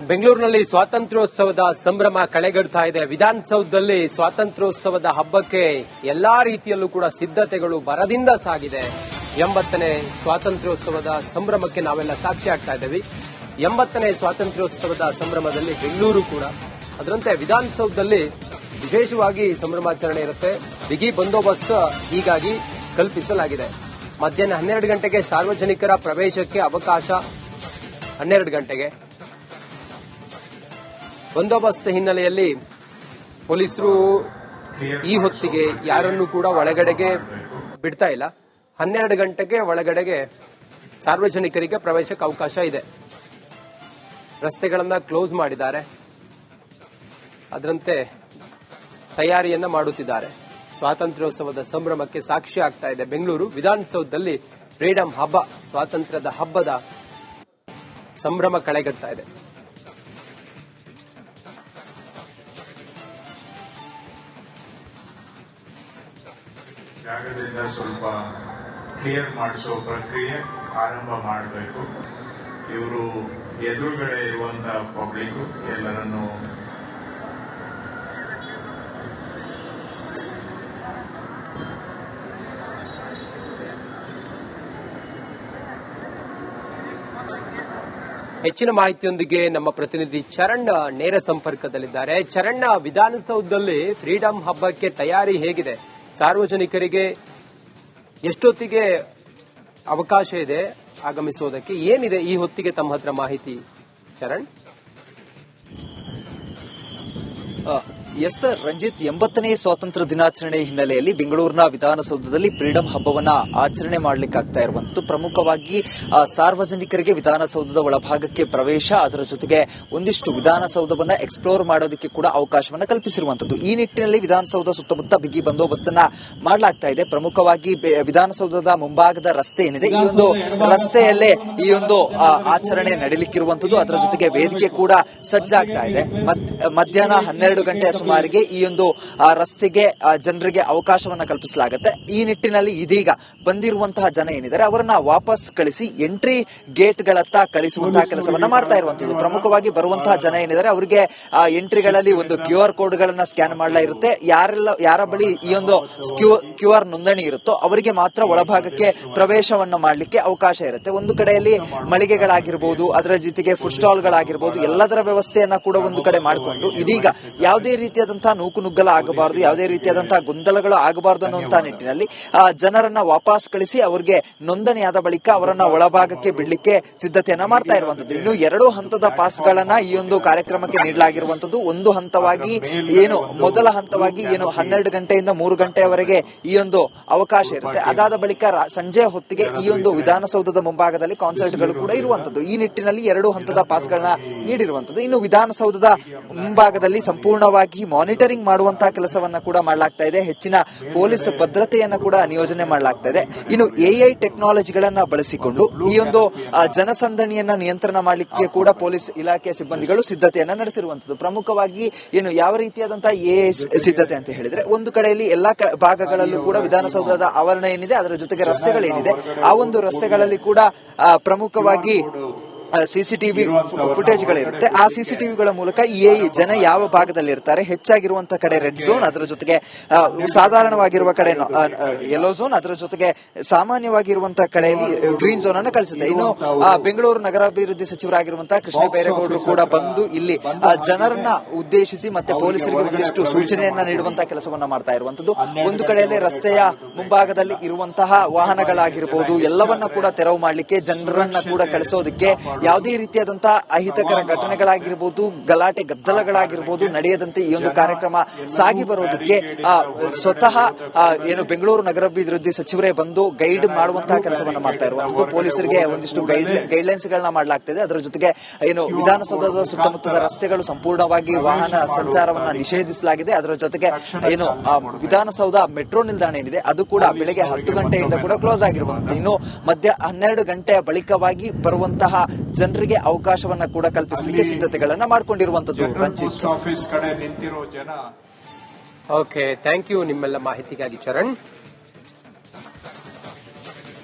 ಬೆಂಗಳೂರಿನಲ್ಲಿ ಸ್ವಾತಂತ್ರ್ಯೋತ್ಸವದ ಸಂಭ್ರಮ ಕಳೆಗಡ್ತಾ ಇದೆ. ವಿಧಾನಸೌಧದಲ್ಲಿ ಸ್ವಾತಂತ್ರ್ಯೋತ್ಸವದ ಹಬ್ಬಕ್ಕೆ ಎಲ್ಲಾ ರೀತಿಯಲ್ಲೂ ಕೂಡ ಸಿದ್ಧತೆಗಳು ಭರದಿಂದ ಸಾಗಿದೆ. 80ನೇ ಸ್ವಾತಂತ್ರ್ಯೋತ್ಸವದ ಸಂಭ್ರಮಕ್ಕೆ ನಾವೆಲ್ಲ ಸಾಕ್ಷಿ ಆಗ್ತಾ ಇದ್ದೇವೆ. 80ನೇ ಸ್ವಾತಂತ್ರ್ಯೋತ್ಸವದ ಸಂಭ್ರಮದಲ್ಲಿ ಬೆಂಗಳೂರು ಕೂಡ ಅದರಂತೆ ವಿಧಾನಸೌಧದಲ್ಲಿ ವಿಶೇಷವಾಗಿ ಸಂಭ್ರಮಾಚರಣೆ ಇರುತ್ತೆ. ಬಿಗಿ ಬಂದೋಬಸ್ತ್ ಹೀಗಾಗಿ ಕಲ್ಪಿಸಲಾಗಿದೆ. ಮಧ್ಯಾಹ್ನ 12 ಗಂಟೆಗೆ ಸಾರ್ವಜನಿಕರ ಪ್ರವೇಶಕ್ಕೆ ಅವಕಾಶ. 12 ಗಂಟೆಗೆ ಬಂದೋಬಸ್ತ್ ಹಿನ್ನೆಲೆಯಲ್ಲಿ ಪೊಲೀಸರು ಈ ಹೊತ್ತಿಗೆ ಯಾರನ್ನೂ ಕೂಡ ಒಳಗಡೆಗೆ ಬಿಡ್ತಾ ಇಲ್ಲ. 12 ಗಂಟೆಗೆ ಒಳಗಡೆಗೆ ಸಾರ್ವಜನಿಕರಿಗೆ ಪ್ರವೇಶಕ್ಕೆ ಅವಕಾಶ ಇದೆ. ರಸ್ತೆಗಳನ್ನ ಕ್ಲೋಸ್ ಮಾಡಿದ್ದಾರೆ. ಅದರಂತೆ ತಯಾರಿಯನ್ನ ಮಾಡುತ್ತಿದ್ದಾರೆ. ಸ್ವಾತಂತ್ರ್ಯೋತ್ಸವದ ಸಂಭ್ರಮಕ್ಕೆ ಸಾಕ್ಷಿ ಆಗ್ತಾ ಇದೆ ಬೆಂಗಳೂರು. ವಿಧಾನಸೌಧದಲ್ಲಿ ಫ್ರೀಡಂ ಹಬ್ಬ, ಸ್ವಾತಂತ್ರ್ಯದ ಹಬ್ಬದ ಸಂಭ್ರಮ ಕಳೆಗಟ್ತಾ ಇದೆ. ಜಾಗದಿಂದ ಸ್ವಲ್ಪ ಕ್ಲಿಯರ್ ಮಾಡಿಸೋ ಪ್ರಕ್ರಿಯೆ ಆರಂಭ ಮಾಡಬೇಕು. ಇವರು ಎದುರುಗಡೆ ಇರುವಂತಹ ಪಬ್ಲಿಕ್ ಎಲ್ಲರನ್ನು ಹೆಚ್ಚಿನ ಮಾಹಿತಿಯೊಂದಿಗೆ ನಮ್ಮ ಪ್ರತಿನಿಧಿ ಚರಣ್ ನೇರ ಸಂಪರ್ಕದಲ್ಲಿದ್ದಾರೆ. ಚರಣ್, ವಿಧಾನಸೌಧದಲ್ಲಿ ಫ್ರೀಡಂ ಹಬ್ಬಕ್ಕೆ ತಯಾರಿ ಹೇಗಿದೆ? ಸಾರ್ವಜನಿಕರಿಗೆ ಎಷ್ಟೊತ್ತಿಗೆ ಅವಕಾಶ ಇದೆ ಆಗಮಿಸುವುದಕ್ಕೆ? ಏನಿದೆ ಈ ಹೊತ್ತಿಗೆ ತಮ್ಮ ಹತ್ರ ಮಾಹಿತಿ ಚರಣ್? ಎಸ್ ಸರ್, ರಂಜಿತ್, 80ನೇ ಸ್ವಾತಂತ್ರ್ಯ ದಿನಾಚರಣೆ ಹಿನ್ನೆಲೆಯಲ್ಲಿ ಬೆಂಗಳೂರಿನ ವಿಧಾನಸೌಧದಲ್ಲಿ ಫ್ರೀಡಂ ಹಬ್ಬವನ್ನ ಆಚರಣೆ ಮಾಡಲಿಕ್ಕಾಗ್ತಾ ಇರುವಂತದ್ದು. ಪ್ರಮುಖವಾಗಿ ಸಾರ್ವಜನಿಕರಿಗೆ ವಿಧಾನಸೌಧದ ಒಳಭಾಗಕ್ಕೆ ಪ್ರವೇಶ, ಅದರ ಜೊತೆಗೆ ಒಂದಿಷ್ಟು ವಿಧಾನಸೌಧವನ್ನ ಎಕ್ಸ್ಪ್ಲೋರ್ ಮಾಡೋದಕ್ಕೆ ಕೂಡ ಅವಕಾಶವನ್ನ ಕಲ್ಪಿಸಿರುವಂತದ್ದು. ಈ ನಿಟ್ಟಿನಲ್ಲಿ ವಿಧಾನಸೌಧ ಸುತ್ತಮುತ್ತ ಬಿಗಿ ಬಂದೋಬಸ್ತನ್ನ ಮಾಡಲಾಗ್ತಾ ಇದೆ. ಪ್ರಮುಖವಾಗಿ ವಿಧಾನಸೌಧದ ಮುಂಭಾಗದ ರಸ್ತೆ ಏನಿದೆ, ಈ ಒಂದು ರಸ್ತೆಯಲ್ಲೇ ಈ ಒಂದು ಆಚರಣೆ ನಡೀಲಿಕ್ಕಿರುವಂತದ್ದು. ಅದರ ಜೊತೆಗೆ ವೇದಿಕೆ ಕೂಡ ಸಜ್ಜಾಗ್ತಾ ಇದೆ. ಮಧ್ಯಾಹ್ನ 12 ಗಂಟೆಯ ಸುಮಾರಿಗೆ ಈ ಒಂದು ರಸ್ತೆಗೆ ಜನರಿಗೆ ಅವಕಾಶವನ್ನ ಕಲ್ಪಿಸಲಾಗುತ್ತೆ. ಈ ನಿಟ್ಟಿನಲ್ಲಿ ಇದೀಗ ಬಂದಿರುವಂತಹ ಜನ ಏನಿದ್ದಾರೆ ಅವರನ್ನ ವಾಪಸ್ ಕಳಿಸಿ ಎಂಟ್ರಿ ಗೇಟ್ ಗಳತ್ತ ಕಳಿಸುವಂತಹ ಕೆಲಸವನ್ನ ಮಾಡ್ತಾ ಇರುವಂತದ್ದು. ಪ್ರಮುಖವಾಗಿ ಬರುವಂತಹ ಜನ ಏನಿದ್ದಾರೆ ಅವರಿಗೆ ಎಂಟ್ರಿಗಳಲ್ಲಿ ಒಂದು QR ಕೋಡ್ ಗಳನ್ನ ಸ್ಕ್ಯಾನ್ ಮಾಡಲಾಗಿರುತ್ತೆ. ಯಾರ ಬಳಿ ಈ ಒಂದು QR ನೋಂದಣಿ ಇರುತ್ತೋ ಅವರಿಗೆ ಮಾತ್ರ ಒಳಭಾಗಕ್ಕೆ ಪ್ರವೇಶವನ್ನ ಮಾಡಲಿಕ್ಕೆ ಅವಕಾಶ ಇರುತ್ತೆ. ಒಂದು ಕಡೆಯಲ್ಲಿ ಮಳಿಗೆಗಳಾಗಿರ್ಬೋದು, ಅದರ ಜೊತೆಗೆ ಫುಡ್ ಸ್ಟಾಲ್ ಗಳಾಗಿರ್ಬೋದು, ಎಲ್ಲದರ ವ್ಯವಸ್ಥೆಯನ್ನ ಕೂಡ ಒಂದು ಕಡೆ ಮಾಡಿಕೊಂಡು ಇದೀಗ ಯಾವುದೇ ರೀತಿಯಾದಂತಹ ನೂಕುನುಗ್ಗಲ ಆಗಬಾರದು, ಯಾವುದೇ ರೀತಿಯಾದಂತಹ ಗೊಂದಲಗಳು ಆಗಬಾರದು ಅನ್ನುವಂತಹ ನಿಟ್ಟಿನಲ್ಲಿ ಜನರನ್ನ ವಾಪಸ್ ಕಳಿಸಿ ಅವರಿಗೆ ನೋಂದಣಿಯಾದ ಬಳಿಕ ಅವರನ್ನ ಒಳಭಾಗಕ್ಕೆ ಬಿಡ್ಲಿಕ್ಕೆ ಸಿದ್ಧತೆಯನ್ನ ಮಾಡ್ತಾ ಇರುವಂತದ್ದು. ಇನ್ನು 2 ಹಂತದ ಪಾಸ್ಗಳನ್ನ ಈ ಒಂದು ಕಾರ್ಯಕ್ರಮಕ್ಕೆ ನೀಡಲಾಗಿರುವಂತದ್ದು. ಒಂದು ಹಂತವಾಗಿ ಮೊದಲ ಹಂತವಾಗಿ 12 ಗಂಟೆಯಿಂದ 3 ಗಂಟೆಯವರೆಗೆ ಈ ಒಂದು ಅವಕಾಶ ಇರುತ್ತೆ. ಅದಾದ ಬಳಿಕ ಸಂಜೆ ಹೊತ್ತಿಗೆ ಈ ಒಂದು ವಿಧಾನಸೌಧದ ಮುಂಭಾಗದಲ್ಲಿ ಕಾನ್ಸರ್ಟ್ಗಳು ಕೂಡ ಇರುವಂತದ್ದು. ಈ ನಿಟ್ಟಿನಲ್ಲಿ 2 ಹಂತದ ಪಾಸ್ಗಳನ್ನ ನೀಡಿರುವಂತದ್ದು. ಇನ್ನು ವಿಧಾನಸೌಧದ ಮುಂಭಾಗದಲ್ಲಿ ಸಂಪೂರ್ಣವಾಗಿ ಮಾನಿಟರಿಂಗ್ ಮಾಡುವಂತಹ ಕೆಲಸವನ್ನ ಕೂಡ ಮಾಡಲಾಗ್ತಾ ಇದೆ. ಹೆಚ್ಚಿನ ಪೊಲೀಸ್ ಭದ್ರತೆಯನ್ನ ಕೂಡ ನಿಯೋಜನೆ ಮಾಡಲಾಗ್ತಾ ಇದೆ. ಇನ್ನು AI ಟೆಕ್ನಾಲಜಿಗಳನ್ನ ಬಳಸಿಕೊಂಡು ಈ ಒಂದು ಜನಸಂದಣಿಯನ್ನ ನಿಯಂತ್ರಣ ಮಾಡಲಿಕ್ಕೆ ಕೂಡ ಪೊಲೀಸ್ ಇಲಾಖೆಯ ಸಿಬ್ಬಂದಿಗಳು ಸಿದ್ಧತೆಯನ್ನ ನಡೆಸಿರುವಂತದ್ದು. ಪ್ರಮುಖವಾಗಿ ಯಾವ ರೀತಿಯಾದಂತಹ AI ಸಿದ್ಧತೆ ಅಂತ ಹೇಳಿದ್ರೆ, ಒಂದು ಕಡೆಯಲ್ಲಿ ಎಲ್ಲಾ ಭಾಗಗಳಲ್ಲೂ ಕೂಡ ವಿಧಾನಸೌಧದ ಆವರಣ ಏನಿದೆ, ಅದರ ಜೊತೆಗೆ ರಸ್ತೆಗಳೇನಿದೆ, ಆ ಒಂದು ರಸ್ತೆಗಳಲ್ಲಿ ಕೂಡ ಪ್ರಮುಖವಾಗಿ CCTV ಫುಟೇಜ್ಗಳಿರುತ್ತೆ. ಆ CCTVಗಳ ಮೂಲಕ ಜನ ಯಾವ ಭಾಗದಲ್ಲಿ ಇರ್ತಾರೆ, ಹೆಚ್ಚಾಗಿರುವಂತಹ ಕಡೆ ರೆಡ್ ಝೋನ್, ಅದರ ಜೊತೆಗೆ ಸಾಧಾರಣವಾಗಿರುವ ಕಡೆ ಯೆಲ್ಲೋ ಝೋನ್, ಅದರ ಜೊತೆಗೆ ಸಾಮಾನ್ಯವಾಗಿರುವಂತಹ ಕಡೆಯಲ್ಲಿ ಗ್ರೀನ್ ಝೋನ್ ಅನ್ನು ಕಳಿಸುತ್ತೆ. ಇನ್ನು ಬೆಂಗಳೂರು ನಗರಾಭಿವೃದ್ಧಿ ಸಚಿವರಾಗಿರುವಂತಹ ಕೃಷ್ಣ ಬೈರೇಗೌಡರು ಕೂಡ ಬಂದು ಇಲ್ಲಿ ಜನರನ್ನ ಉದ್ದೇಶಿಸಿ ಮತ್ತೆ ಪೊಲೀಸರಿಗೆ ಒಂದಿಷ್ಟು ಸೂಚನೆಯನ್ನ ನೀಡುವಂತಹ ಕೆಲಸವನ್ನ ಮಾಡ್ತಾ ಇರುವಂತದ್ದು. ಒಂದು ಕಡೆಯಲ್ಲಿ ರಸ್ತೆಯ ಮುಂಭಾಗದಲ್ಲಿ ಇರುವಂತಹ ವಾಹನಗಳಾಗಿರ್ಬೋದು ಎಲ್ಲವನ್ನ ಕೂಡ ತೆರವು ಮಾಡಲಿಕ್ಕೆ, ಜನರನ್ನ ಕೂಡ ಕಳಿಸೋದಕ್ಕೆ, ಯಾವುದೇ ರೀತಿಯಾದಂತಹ ಅಹಿತಕರ ಘಟನೆಗಳಾಗಿರ್ಬೋದು, ಗಲಾಟೆ ಗದ್ದಲಗಳಾಗಿರ್ಬೋದು ನಡೆಯದಂತೆ ಈ ಒಂದು ಕಾರ್ಯಕ್ರಮ ಸಾಗಿ ಬರೋದಕ್ಕೆ ಸ್ವತಃ ಬೆಂಗಳೂರು ನಗರಾಭಿವೃದ್ಧಿ ಸಚಿವರೇ ಬಂದು ಗೈಡ್ ಮಾಡುವಂತಹ ಕೆಲಸವನ್ನ ಮಾಡ್ತಾ ಇರುವಂತದ್ದು. ಪೊಲೀಸರಿಗೆ ಒಂದಿಷ್ಟು ಗೈಡ್ಲೈನ್ಸ್ ಗಳನ್ನ ಮಾಡಲಾಗ್ತಿದೆ. ಅದರ ಜೊತೆಗೆ ವಿಧಾನಸೌಧದ ಸುತ್ತಮುತ್ತದ ರಸ್ತೆಗಳು ಸಂಪೂರ್ಣವಾಗಿ ವಾಹನ ಸಂಚಾರವನ್ನ ನಿಷೇಧಿಸಲಾಗಿದೆ. ಅದರ ಜೊತೆಗೆ ವಿಧಾನಸೌಧ ಮೆಟ್ರೋ ನಿಲ್ದಾಣ ಏನಿದೆ ಅದು ಕೂಡ ಬೆಳಗ್ಗೆ 10 ಗಂಟೆಯಿಂದ ಕೂಡ ಕ್ಲೋಸ್ ಆಗಿರುವಂತದ್ದು. ಇನ್ನು ಮಧ್ಯ 12 ಗಂಟೆಯ ಬಳಿಕವಾಗಿ ಬರುವಂತಹ ಜನರಿಗೆ ಅವಕಾಶವನ್ನ ಕೂಡ ಕಲ್ಪಿಸಲಿಕ್ಕೆ ಸಿದ್ಧತೆಗಳನ್ನ ಮಾಡಿಕೊಂಡಿರುವಂತದ್ದು. ರಂಜಿತ್, ಓಕೆ, ಥ್ಯಾಂಕ್ ಯು ನಿಮ್ಮೆಲ್ಲ ಮಾಹಿತಿಗಾಗಿ ಚರಣ್.